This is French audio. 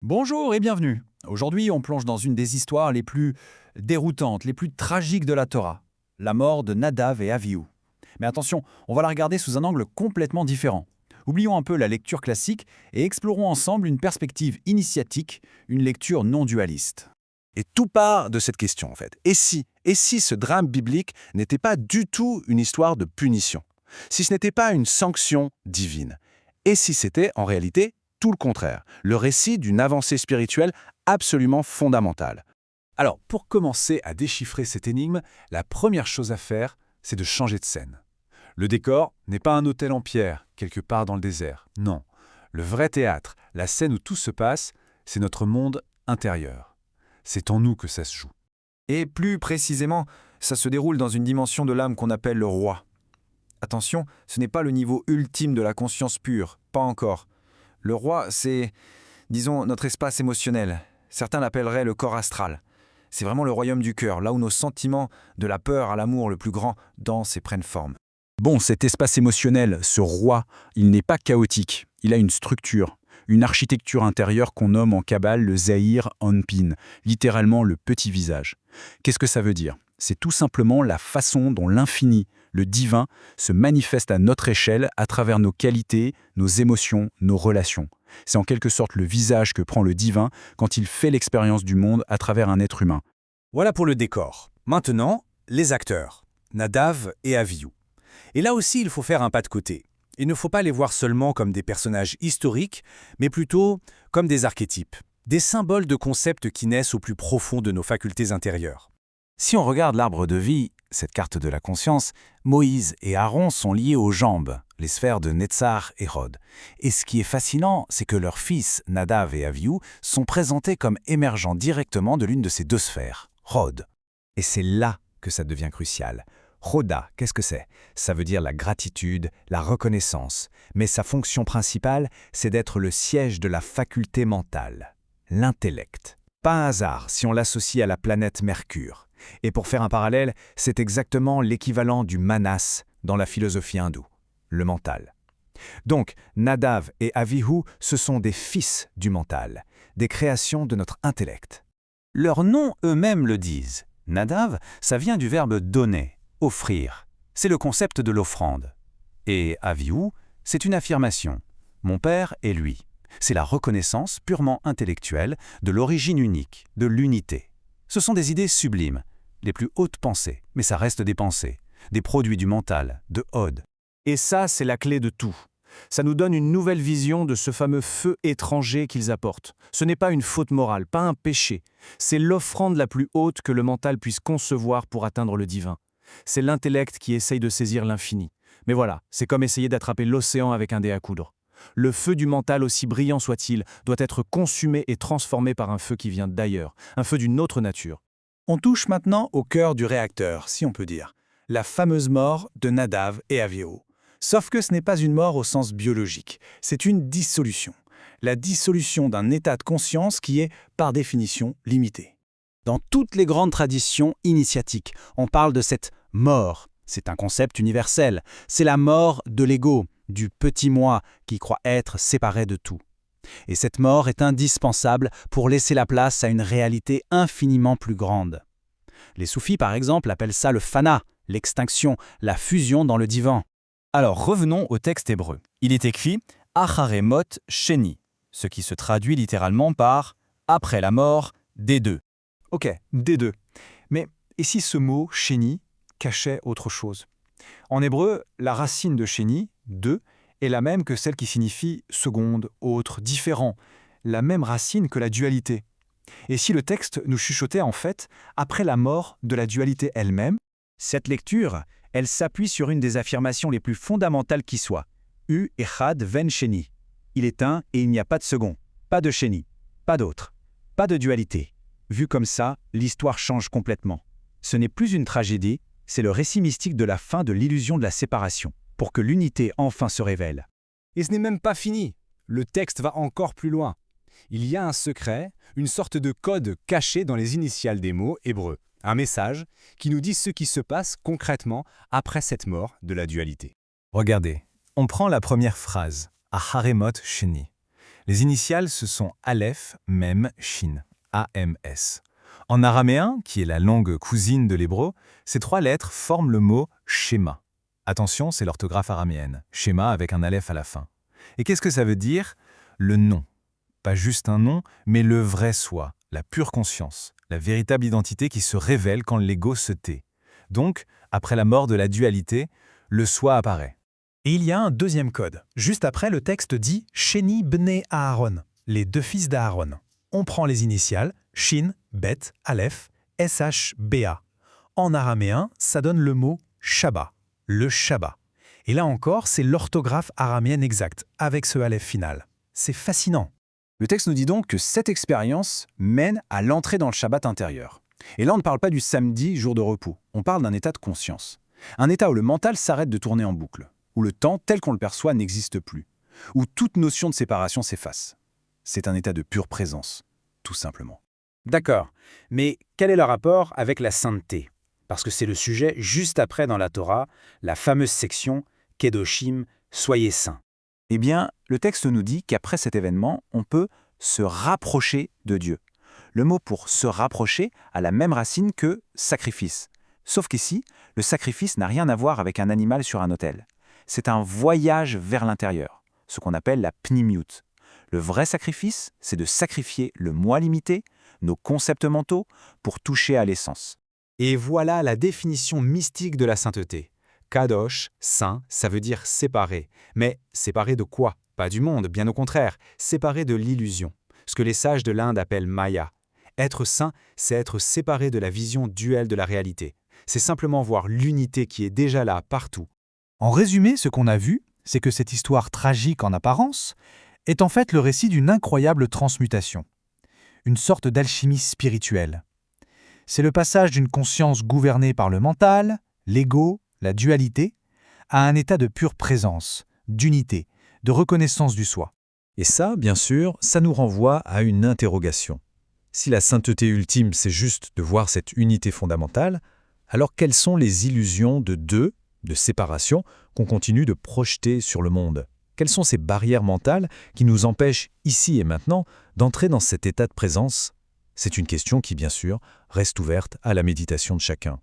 Bonjour et bienvenue. Aujourd'hui, on plonge dans une des histoires les plus déroutantes, les plus tragiques de la Torah, la mort de Nadav et Avihu. Mais attention, on va la regarder sous un angle complètement différent. Oublions un peu la lecture classique et explorons ensemble une perspective initiatique, une lecture non dualiste. Et tout part de cette question, en fait. Et si ce drame biblique n'était pas du tout une histoire de punition? Si ce n'était pas une sanction divine? Et si c'était, en réalité, tout le contraire, le récit d'une avancée spirituelle absolument fondamentale? Alors, pour commencer à déchiffrer cette énigme, la première chose à faire, c'est de changer de scène. Le décor n'est pas un hôtel en pierre, quelque part dans le désert. Non. Le vrai théâtre, la scène où tout se passe, c'est notre monde intérieur. C'est en nous que ça se joue. Et plus précisément, ça se déroule dans une dimension de l'âme qu'on appelle le roi. Attention, ce n'est pas le niveau ultime de la conscience pure, pas encore. Le roi, c'est, disons, notre espace émotionnel. Certains l'appelleraient le corps astral. C'est vraiment le royaume du cœur, là où nos sentiments, de la peur à l'amour le plus grand, dansent et prennent forme. Bon, cet espace émotionnel, ce roi, il n'est pas chaotique. Il a une structure, une architecture intérieure qu'on nomme en Kabbale le Zahir Anpin, littéralement le petit visage. Qu'est-ce que ça veut dire? C'est tout simplement la façon dont l'infini, le divin, se manifeste à notre échelle à travers nos qualités, nos émotions, nos relations. C'est en quelque sorte le visage que prend le divin quand il fait l'expérience du monde à travers un être humain. Voilà pour le décor. Maintenant, les acteurs, Nadav et Avihu. Et là aussi, il faut faire un pas de côté. Il ne faut pas les voir seulement comme des personnages historiques, mais plutôt comme des archétypes, des symboles de concepts qui naissent au plus profond de nos facultés intérieures. Si on regarde l'arbre de vie, cette carte de la conscience, Moïse et Aaron sont liés aux jambes, les sphères de Netzar et Hod. Et ce qui est fascinant, c'est que leurs fils, Nadav et Avihu, sont présentés comme émergeant directement de l'une de ces deux sphères, Hod. Et c'est là que ça devient crucial. Hoda, qu'est-ce que c'est? Ça veut dire la gratitude, la reconnaissance. Mais sa fonction principale, c'est d'être le siège de la faculté mentale, l'intellect. Pas un hasard si on l'associe à la planète Mercure. Et pour faire un parallèle, c'est exactement l'équivalent du manas dans la philosophie hindoue, le mental. Donc, Nadav et Avihu, ce sont des fils du mental, des créations de notre intellect. Leurs noms eux-mêmes le disent. Nadav, ça vient du verbe donner, offrir. C'est le concept de l'offrande. Et Avihu, c'est une affirmation. Mon père est lui. C'est la reconnaissance purement intellectuelle de l'origine unique, de l'unité. Ce sont des idées sublimes, les plus hautes pensées, mais ça reste des pensées, des produits du mental, de Hod. Et ça, c'est la clé de tout. Ça nous donne une nouvelle vision de ce fameux feu étranger qu'ils apportent. Ce n'est pas une faute morale, pas un péché. C'est l'offrande la plus haute que le mental puisse concevoir pour atteindre le divin. C'est l'intellect qui essaye de saisir l'infini. Mais voilà, c'est comme essayer d'attraper l'océan avec un dé à coudre. Le feu du mental, aussi brillant soit-il, doit être consumé et transformé par un feu qui vient d'ailleurs, un feu d'une autre nature. On touche maintenant au cœur du réacteur, si on peut dire, la fameuse mort de Nadav et Avihu. Sauf que ce n'est pas une mort au sens biologique, c'est une dissolution. La dissolution d'un état de conscience qui est, par définition, limité. Dans toutes les grandes traditions initiatiques, on parle de cette mort. C'est un concept universel. C'est la mort de l'ego, du petit moi qui croit être séparé de tout. Et cette mort est indispensable pour laisser la place à une réalité infiniment plus grande. Les soufis, par exemple, appellent ça le fana, l'extinction, la fusion dans le divan. Alors revenons au texte hébreu. Il est écrit « Acharemot Sheni », ce qui se traduit littéralement par « après la mort des deux ». Ok, des deux. Mais et si ce mot « chéni » cachait autre chose? En hébreu, la racine de chéni, deux, est la même que celle qui signifie seconde, autre, différent, la même racine que la dualité. Et si le texte nous chuchotait en fait, après la mort de la dualité elle-même? Cette lecture, elle s'appuie sur une des affirmations les plus fondamentales qui soit. U echad ven sheni. Il est un et il n'y a pas de second, pas de sheni, pas d'autre, pas de dualité. Vu comme ça, l'histoire change complètement. Ce n'est plus une tragédie, c'est le récit mystique de la fin de l'illusion de la séparation, pour que l'unité enfin se révèle. Et ce n'est même pas fini. Le texte va encore plus loin. Il y a un secret, une sorte de code caché dans les initiales des mots hébreux. Un message qui nous dit ce qui se passe concrètement après cette mort de la dualité. Regardez, on prend la première phrase, « Acharemot Sheni ». Les initiales, ce sont Aleph, Mem, Shin, A-M-S. En araméen, qui est la langue cousine de l'hébreu, ces 3 lettres forment le mot schéma. Attention, c'est l'orthographe araméenne. Schéma avec un Aleph à la fin. Et qu'est-ce que ça veut dire? Le nom. Pas juste un nom, mais le vrai soi, la pure conscience, la véritable identité qui se révèle quand l'ego se tait. Donc, après la mort de la dualité, le soi apparaît. Et il y a un deuxième code. Juste après, le texte dit « Sheni bnei Aaron », les 2 fils d'Aaron. On prend les initiales Shin, Bet, Aleph, SH-BA. En araméen, ça donne le mot « Shabbat », le Shabbat. Et là encore, c'est l'orthographe araméenne exacte, avec ce Aleph final. C'est fascinant. Le texte nous dit donc que cette expérience mène à l'entrée dans le Shabbat intérieur. Et là, on ne parle pas du samedi, jour de repos. On parle d'un état de conscience. Un état où le mental s'arrête de tourner en boucle, où le temps tel qu'on le perçoit n'existe plus, où toute notion de séparation s'efface. C'est un état de pure présence, tout simplement. D'accord, mais quel est le rapport avec la sainteté? Parce que c'est le sujet juste après dans la Torah, la fameuse section « Kedoshim, soyez saints ». Eh bien, le texte nous dit qu'après cet événement, on peut se rapprocher de Dieu. Le mot pour se rapprocher a la même racine que sacrifice. Sauf qu'ici, le sacrifice n'a rien à voir avec un animal sur un autel. C'est un voyage vers l'intérieur, ce qu'on appelle la pnimiut. Le vrai sacrifice, c'est de sacrifier le moi limité, nos concepts mentaux, pour toucher à l'essence. Et voilà la définition mystique de la sainteté. Kadosh, saint, ça veut dire séparé. Mais séparé de quoi? Pas du monde, bien au contraire, séparé de l'illusion. Ce que les sages de l'Inde appellent Maya. Être saint, c'est être séparé de la vision duelle de la réalité. C'est simplement voir l'unité qui est déjà là, partout. En résumé, ce qu'on a vu, c'est que cette histoire tragique en apparence est en fait le récit d'une incroyable transmutation. Une sorte d'alchimie spirituelle. C'est le passage d'une conscience gouvernée par le mental, l'ego, la dualité, à un état de pure présence, d'unité, de reconnaissance du soi. Et ça, bien sûr, ça nous renvoie à une interrogation. Si la sainteté ultime, c'est juste de voir cette unité fondamentale, alors quelles sont les illusions de séparation, qu'on continue de projeter sur le monde? Quelles sont ces barrières mentales qui nous empêchent, ici et maintenant, d'entrer dans cet état de présence? C'est une question qui, bien sûr, reste ouverte à la méditation de chacun.